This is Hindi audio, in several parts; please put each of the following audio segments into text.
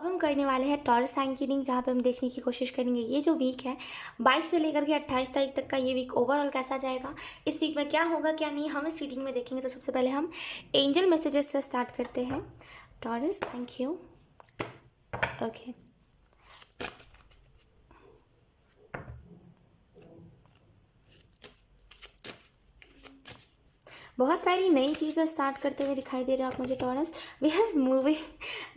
अब हम करने वाले हैं टॉरस साइन की रीडिंग, जहाँ पे हम देखने की कोशिश करेंगे ये जो वीक है 22 से लेकर के 28 तारीख तक का ये वीक ओवरऑल कैसा जाएगा, इस वीक में क्या होगा क्या नहीं, हम इस रीडिंग में देखेंगे। तो सबसे पहले हम एंजल मैसेजेस से स्टार्ट करते हैं। Taurus, thank you. ओके, बहुत सारी नई चीज़ें स्टार्ट करते हुए दिखाई दे रहे हो आप मुझे Taurus. We have movie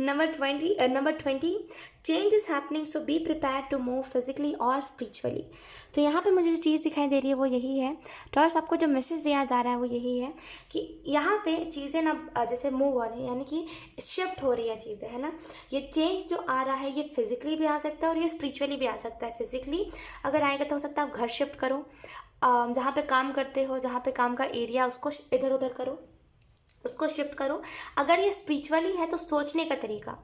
number 20 change is happening, so be prepare to move physically और स्पिरिचुअली। तो यहाँ पे मुझे जो चीज़ दिखाई दे रही है वो यही है टॉरस, आपको जो मैसेज दिया जा रहा है वो यही है कि यहाँ पे चीज़ें ना जैसे मूव हो रही है, यानी कि शिफ्ट हो रही है चीज़ें, है ना। ये चेंज जो आ रहा है ये फिजिकली भी आ सकता है और ये स्पिरिचुअली भी आ सकता है। फिजिकली अगर आएगा तो हो सकता है आप घर शिफ्ट करो, जहाँ पे काम करते हो, जहाँ पे काम का एरिया उसको इधर उधर करो, उसको शिफ्ट करो। अगर ये स्पिरिचुअली है तो सोचने का तरीका,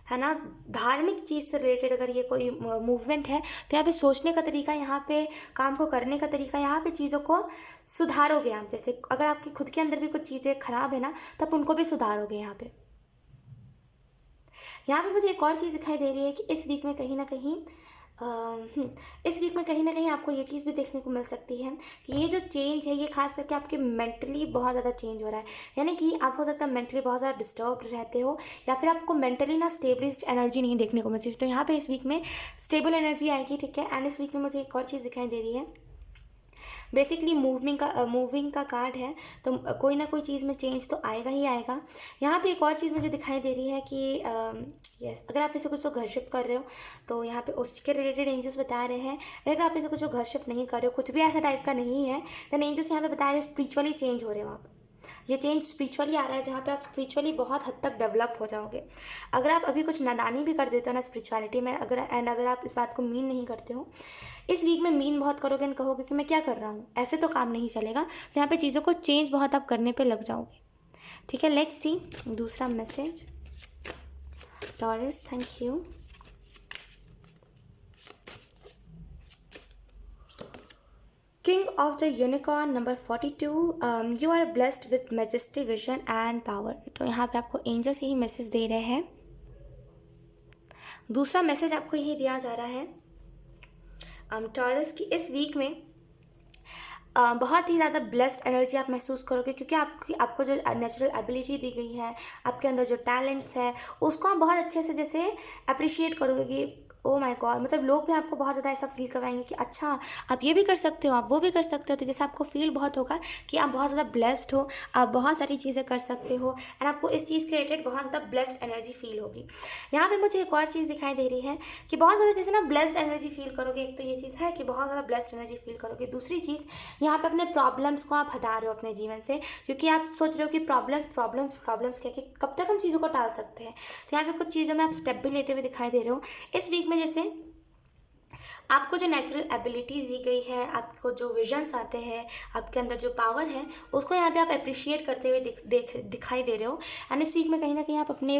है ना, धार्मिक चीज़ से रिलेटेड अगर ये कोई मूवमेंट है तो यहाँ पे सोचने का तरीका, यहाँ पे काम को करने का तरीका, यहाँ पे चीज़ों को सुधारोगे आप। जैसे अगर आपकी खुद के अंदर भी कुछ चीज़ें खराब है ना, तब उनको भी सुधारोगे। यहाँ पे मुझे एक और चीज़ दिखाई दे रही है कि इस वीक में कहीं ना कहीं इस वीक में कहीं ना कहीं आपको ये चीज़ भी देखने को मिल सकती है कि ये जो चेंज है ये खास करके आपके मेंटली बहुत ज़्यादा चेंज हो रहा है। यानी कि आप हो सकता है मेंटली बहुत ज़्यादा डिस्टर्ब रहते हो, या फिर आपको मेंटली ना स्टेबलिस्ट एनर्जी नहीं देखने को मिलती। तो यहाँ पे इस वीक में स्टेबल एनर्जी आएगी, ठीक है। एंड इस वीक में मुझे एक और चीज़ दिखाई दे रही है, बेसिकली मूविंग का कार्ड है, तो कोई ना कोई चीज़ में चेंज तो आएगा ही आएगा। यहाँ पे एक और चीज़ मुझे दिखाई दे रही है कि यस, अगर आप इसे कुछ तो घर शिफ्ट कर रहे हो तो यहाँ पे उसके रिलेटेड एंजल्स बता रहे हैं। अगर आप इसे कुछ तो घर शिफ्ट नहीं कर रहे हो, कुछ भी ऐसा टाइप का नहीं है, देन एंजल्स यहाँ पे बता रहे हैं स्पिरिचुअली चेंज हो रहे हो आप। ये चेंज स्पिरिचुअली आ रहा है, जहाँ पे आप स्पिरिचुअली बहुत हद तक डेवलप हो जाओगे। अगर आप अभी कुछ नादानी भी कर देते हो ना स्पिरिचुअलिटी में, अगर आप इस बात को मीन नहीं करते हो, इस वीक में मीन बहुत करोगे और कहोगे कि मैं क्या कर रहा हूँ, ऐसे तो काम नहीं चलेगा। तो यहाँ पे चीज़ों को चेंज बहुत आप करने पे लग जाओगे, ठीक है। लेट्स सी दूसरा message Taurus, thank you. King of the Unicorn number 42, you are blessed with majesty vision and power. तो यहाँ पे आपको एंजल्स यही मैसेज दे रहे हैं। दूसरा मैसेज आपको यही दिया जा रहा है टॉरस की इस वीक में बहुत ही ज़्यादा ब्लेस्ड एनर्जी आप महसूस करोगे, क्योंकि आपको जो नेचुरल एबिलिटी दी गई है, आपके अंदर जो टैलेंट्स है, उसको आप बहुत अच्छे से जैसे अप्रिशिएट करोगे कि ओ माय गॉड, मतलब लोग भी आपको बहुत ज़्यादा ऐसा फील करवाएंगे कि अच्छा आप ये भी कर सकते हो, आप वो भी कर सकते हो। तो जैसे आपको फील बहुत होगा कि आप बहुत ज़्यादा ब्लेस्ड हो, आप बहुत सारी चीज़ें कर सकते हो, एंड आपको इस चीज़ के रिलेटेड बहुत ज़्यादा ब्लेस्ड एनर्जी फील होगी। यहाँ पे मुझे एक और चीज़ दिखाई दे रही है कि बहुत ज़्यादा जैसे ना ब्लेस्ड एनर्जी फील करोगे। एक तो ये चीज़ है कि बहुत ज़्यादा ब्लेस्ड एनर्जी फील करोगे। दूसरी चीज़, यहाँ पे अपने प्रॉब्लम्स को आप हटा रहे हो अपने जीवन से, क्योंकि आप सोच रहे हो कि प्रॉब्लम्स क्या, कि कब तक हम चीज़ों को टाल सकते हैं। तो यहाँ पे कुछ चीज़ों में आप स्टेप भी लेते हुए दिखाई दे रहे हो इस वीक में। जैसे आपको जो नेचुरल एबिलिटी दी गई है, आपको जो विजन्स आते हैं, आपके अंदर जो पावर है, उसको यहाँ पे आप अप्रिशिएट करते हुए दिखाई दे रहे हो। एंड इस वीक में कहीं ना कहीं आप अपने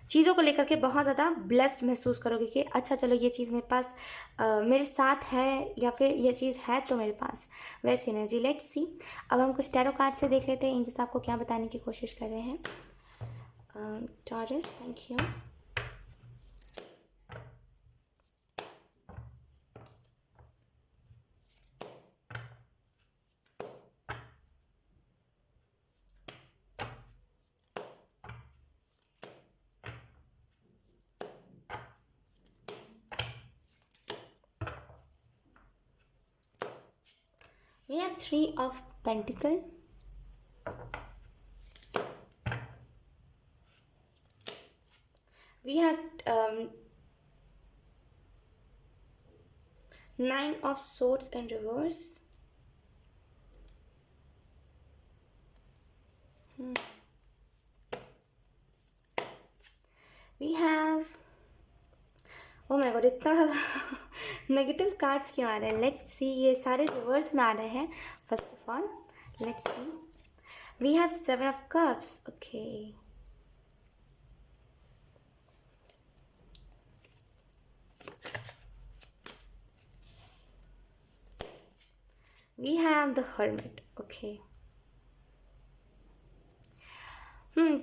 चीज़ों को लेकर के बहुत ज़्यादा ब्लेस्ड महसूस करोगे कि अच्छा चलो ये चीज़ मेरे पास मेरे साथ है, या फिर ये चीज़ है तो मेरे पास, वैसी एनर्जी। लेट्स सी, अब हम कुछ टैरो कार्ड से देख लेते हैं एंजल्स आपको क्या बताने की कोशिश कर रहे हैं। Taurus, thank you. We have 3 of Pentacle. We have 9 of Swords in reverse. We have, oh my God, इतना ज़्यादा नेगेटिव कार्ड्स क्यों आ रहे हैं। लेट्स सी, ये सारे रिवर्स में आ रहे हैं। First of all let's see, we have 7 of Cups. Okay, we have the hermit. Okay,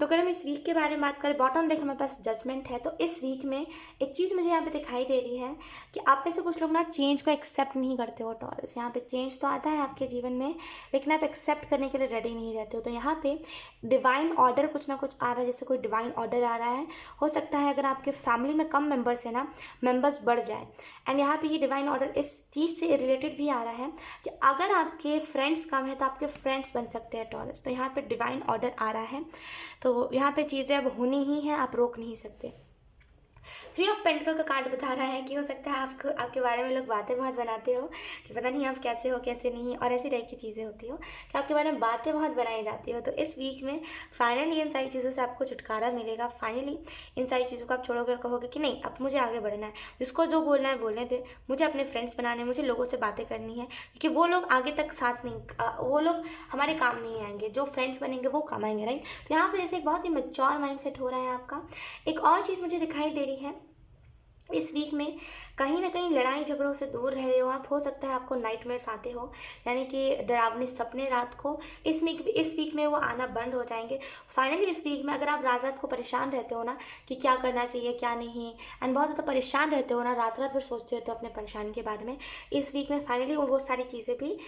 तो अगर हम इस वीक के बारे में बात करें, बॉटम देख हमारे पास जजमेंट है। तो इस वीक में एक चीज़ मुझे यहाँ पे दिखाई दे रही है कि आप में से कुछ लोग ना चेंज को एक्सेप्ट नहीं करते हो टॉरस। यहाँ पे चेंज तो आता है आपके जीवन में, लेकिन आप एक्सेप्ट करने के लिए रेडी नहीं रहते हो। तो यहाँ पे डिवाइन ऑर्डर कुछ ना कुछ आ रहा है, जैसे कोई डिवाइन ऑर्डर आ रहा है। हो सकता है अगर आपके फैमिली में कम मेंबर्स है ना, मेंबर्स बढ़ जाए। एंड यहाँ पे ये डिवाइन ऑर्डर इस चीज़ से रिलेटेड भी आ रहा है कि अगर आपके फ्रेंड्स कम है तो आपके फ्रेंड्स बन सकते हैं टॉरस। तो यहाँ पे डिवाइन ऑर्डर आ रहा है, तो यहाँ पे चीज़ें अब होनी ही हैं, आप रोक नहीं सकते। 3 ऑफ पेंटिकल का कार्ड बता रहा है कि हो सकता है आपको आपके बारे में लोग बातें बहुत बनाते हो कि पता नहीं आप कैसे हो कैसे नहीं, और ऐसी टाइप की चीज़ें होती हो कि आपके बारे में बातें बहुत बनाई जाती हो। तो इस वीक में फाइनली इन सारी चीज़ों से आपको छुटकारा मिलेगा। फाइनली इन सारी चीज़ों को आप छोड़ोगे और कहोगे कि नहीं, अब मुझे आगे बढ़ना है, जिसको जो बोलना है बोलने दे, मुझे अपने फ्रेंड्स बनाने हैं, मुझे लोगों से बातें करनी है, क्योंकि वो लोग आगे तक साथ नहीं, वो लोग हमारे काम नहीं आएंगे, जो फ्रेंड्स बनेंगे वो काम आएंगे, राइट। तो यहाँ पर जैसे एक बहुत ही मैच्योर माइंड सेट हो रहा है आपका। एक और चीज़ मुझे दिखाई दे रही है इस वीक में, कहीं ना कहीं लड़ाई झगड़ों से दूर रह रहे हो आप। हो सकता है आपको नाइटमेयर्स आते हो, यानी कि डरावने सपने रात को। इस वीक में वो आना बंद हो जाएंगे। फाइनली इस वीक में अगर आप रात रात को परेशान रहते हो ना कि क्या करना चाहिए क्या नहीं, एंड बहुत ज़्यादा परेशान रहते हो ना, रात रात भर सोचते रहते हो अपने परेशानी के बारे में, इस वीक में फाइनली वो सारी चीज़ें भी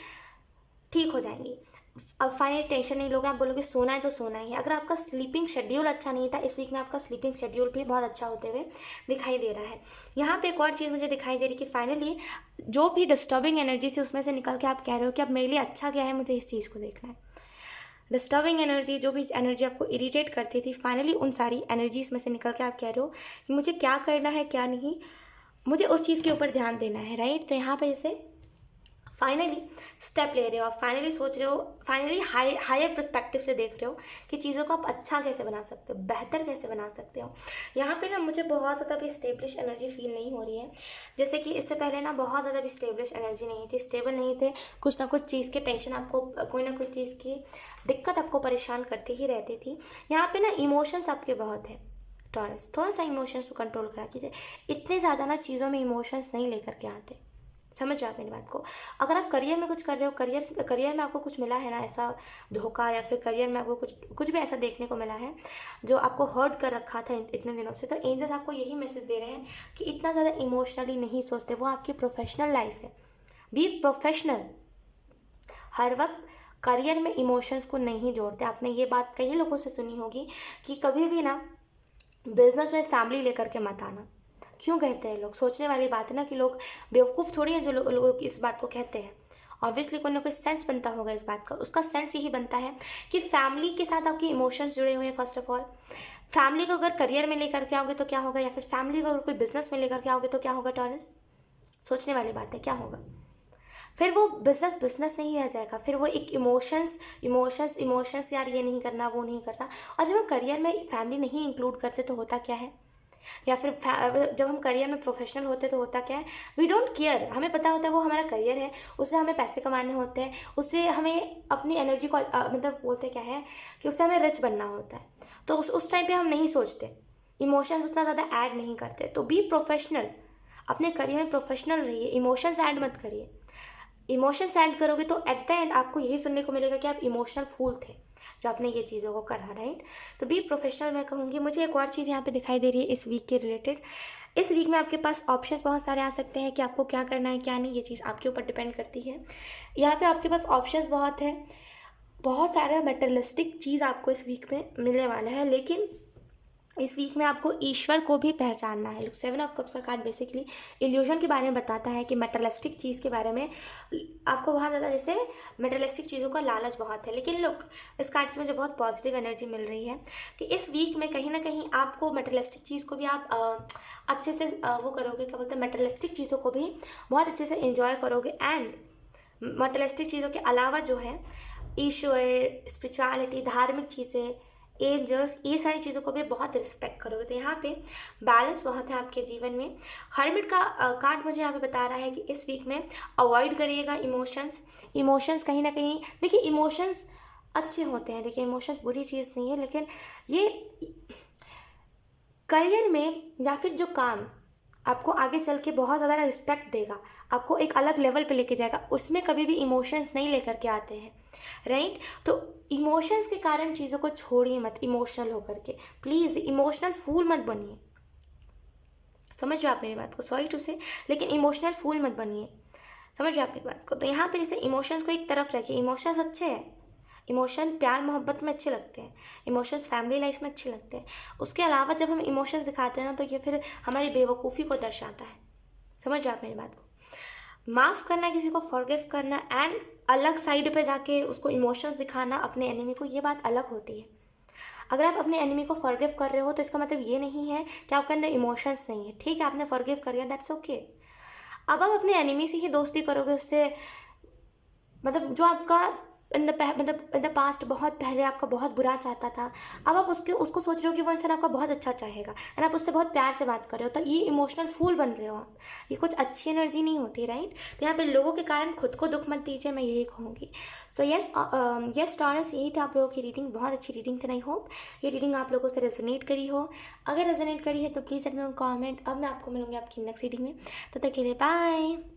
ठीक हो जाएंगी। अब फाइनली टेंशन नहीं लोगे, आप बोलोगे सोना है तो सोना ही है। अगर आपका स्लीपिंग शेड्यूल अच्छा नहीं था, इस वीक में आपका स्लीपिंग शेड्यूल भी बहुत अच्छा होते हुए दिखाई दे रहा है। यहाँ पे एक और चीज़ मुझे दिखाई दे रही है कि फाइनली जो भी डिस्टर्बिंग एनर्जी से उसमें से निकल के आप कह रहे हो कि अब मेरे लिए अच्छा क्या है, मुझे इस चीज़ को देखना है। डिस्टर्बिंग एनर्जी, जो भी एनर्जी आपको इरिटेट करती थी, फाइनली उन सारी एनर्जीज में से निकल के आप कह रहे हो कि मुझे क्या करना है क्या नहीं, मुझे उस चीज़ के ऊपर ध्यान देना है, राइट। तो यहाँ पे जैसे फाइनली स्टेप ले रहे हो, आप फाइनली सोच रहे हो, फाइनली हायर पर्सपेक्टिव से देख रहे हो कि चीज़ों को आप अच्छा कैसे बना सकते हो, बेहतर कैसे बना सकते हो। यहाँ पे ना मुझे बहुत ज़्यादा भी स्टेब्लिश एनर्जी फील नहीं हो रही है, जैसे कि इससे पहले ना बहुत ज़्यादा भी स्टेब्लिश एनर्जी नहीं थी, स्टेबल नहीं थे। कुछ ना कुछ चीज़ के टेंशन आपको, कोई ना कोई चीज़ की दिक्कत आपको परेशान करती ही रहती थी। यहाँ पर ना इमोशंस आपके बहुत है टॉरस, थोड़ा सा इमोशंस को कंट्रोल करा कीजिए। इतने ज़्यादा ना चीज़ों में इमोशंस नहीं लेकर के आते, समझ जाओ मेरी बात को। अगर आप करियर में कुछ कर रहे हो, करियर में आपको कुछ मिला है ना ऐसा धोखा, या फिर करियर में आपको कुछ भी ऐसा देखने को मिला है जो आपको हर्ट कर रखा था इतने दिनों से, तो एंजल्स आपको यही मैसेज दे रहे हैं कि इतना ज़्यादा इमोशनली नहीं सोचते। वो आपकी प्रोफेशनल लाइफ है, बी प्रोफेशनल। हर वक्त करियर में इमोशंस को नहीं जोड़ते। आपने ये बात कई लोगों से सुनी होगी कि कभी भी ना बिजनेस में फैमिली लेकर के मत आना। क्यों कहते हैं लोग, सोचने वाली बात है ना कि लोग बेवकूफ़ थोड़ी हैं जो लोग इस बात को कहते हैं। ऑब्वियसली कोई ना कोई सेंस बनता होगा इस बात का। उसका सेंस यही बनता है कि फैमिली के साथ आपके इमोशंस जुड़े हुए हैं। फर्स्ट ऑफ ऑल फैमिली को अगर करियर में लेकर के आओगे तो क्या होगा, या फिर फैमिली को अगर कोई बिजनेस में लेकर के आओगे तो क्या होगा टॉरस। सोचने वाली बात है, क्या होगा। फिर वो बिजनेस नहीं रह जाएगा, फिर वो एक इमोशंस यार ये नहीं करना वो नहीं करना। और जब हम करियर में फैमिली नहीं इंक्लूड करते तो होता क्या है, या फिर जब हम करियर में प्रोफेशनल होते तो होता क्या है, वी डोंट केयर। हमें पता होता है वो हमारा करियर है, उससे हमें पैसे कमाने होते हैं, उससे हमें अपनी एनर्जी को मतलब बोलते क्या है कि उससे हमें रिच बनना होता है। तो उस टाइम पे हम नहीं सोचते, इमोशंस उतना ज़्यादा ऐड नहीं करते। तो बी प्रोफेशनल, अपने करियर में प्रोफेशनल रहिए, इमोशंस ऐड मत करिए। इमोशंस ऐड करोगे तो एट द एंड आपको यही सुनने को मिलेगा कि आप इमोशनल फूल थे जो आपने ये चीज़ों को करा, राइट। तो बी प्रोफेशनल मैं कहूँगी। मुझे एक और चीज़ यहाँ पे दिखाई दे रही है इस वीक के रिलेटेड। इस वीक में आपके पास ऑप्शंस बहुत सारे आ सकते हैं कि आपको क्या करना है क्या नहीं, ये चीज़ आपके ऊपर डिपेंड करती है। यहाँ पे आपके पास ऑप्शंस बहुत है, बहुत सारा मटेरियलिस्टिक चीज़ आपको इस वीक में मिलने वाला है, लेकिन इस वीक में आपको ईश्वर को भी पहचानना है। 7 ऑफ कप्स का कार्ड बेसिकली इल्यूजन के बारे में बताता है कि मटेरियलिस्टिक चीज़ के बारे में आपको बहुत ज़्यादा, जैसे मटेरियलिस्टिक चीज़ों का लालच बहुत है। लेकिन लोग इस कार्ड से मुझे बहुत पॉजिटिव एनर्जी मिल रही है कि इस वीक में कहीं ना कहीं आपको मटेरियलिस्टिक चीज़ को भी आप अच्छे से वो करोगे, क्या बोलते हैं, मटेरियलिस्टिक चीज़ों को भी बहुत अच्छे से एंजॉय करोगे। एंड मटेरियलिस्टिक चीज़ों के अलावा जो है ईश्वर, स्पिरिचुअलिटी, धार्मिक चीज़ें, एंजल्स, ये सारी चीज़ों को भी बहुत रिस्पेक्ट करोगे। तो यहाँ पे बैलेंस बहुत है आपके जीवन में। हर्मिट का कार्ड मुझे यहाँ पे बता रहा है कि इस वीक में अवॉइड करिएगा इमोशंस कहीं ना कहीं। देखिए इमोशंस अच्छे होते हैं, देखिए इमोशंस बुरी चीज़ नहीं है, लेकिन ये करियर में या फिर जो काम आपको आगे चल के बहुत ज़्यादा रिस्पेक्ट देगा, आपको एक अलग लेवल पे लेके जाएगा, उसमें कभी भी इमोशंस नहीं लेकर के आते हैं। राइट। तो इमोशंस के कारण चीज़ों को छोड़िए मत, इमोशनल होकर के प्लीज़ इमोशनल फूल मत बनिए। समझ रहे हो आप मेरी बात को, सॉरी टू से, लेकिन इमोशनल फूल मत बनिए। समझ रहे हो आप मेरी बात को। तो यहाँ पे जैसे इमोशंस को एक तरफ रखिए, इमोशंस अच्छे हैं, इमोशन प्यार मोहब्बत में अच्छे लगते हैं, इमोशंस फैमिली लाइफ में अच्छे लगते हैं। उसके अलावा जब हम इमोशंस दिखाते हैं ना, तो ये फिर हमारी बेवकूफ़ी को दर्शाता है। समझ रहे हो आप मेरी बात को। माफ़ करना, किसी को फॉरगिव करना एंड अलग साइड पे जाके उसको इमोशंस दिखाना अपने एनिमी को, ये बात अलग होती है। अगर आप अपने एनिमी को फॉरगिव कर रहे हो तो इसका मतलब ये नहीं है कि आपके अंदर इमोशंस नहीं है। ठीक है, आपने फॉरगिव कर लिया, दैट्स ओके। अब आप अपने एनिमी से ही दोस्ती करोगे, उससे मतलब जो आपका इन द पास्ट बहुत पहले आपका बहुत बुरा चाहता था, अब आप उसको सोच रहे हो कि वो इंसान आपका बहुत अच्छा चाहेगा एंड आप उससे बहुत प्यार से बात कर रहे हो, तो ये इमोशनल फूल बन रहे हो आप। ये कुछ अच्छी एनर्जी नहीं होती, राइट। तो यहाँ पे लोगों के कारण खुद को दुख मत दीजिए, मैं यही कहूँगी। सो यस टॉरस, यही था आप लोगों की रीडिंग। बहुत अच्छी रीडिंग थी, आई होप ये रीडिंग आप लोगों से रेजोनेट करी हो। अगर रेजोनेट करी है तो please let me know comment. अब मैं आपको मिलूंगी आपकी नेक्स्ट रीडिंग में, तब तक के लिए बाय।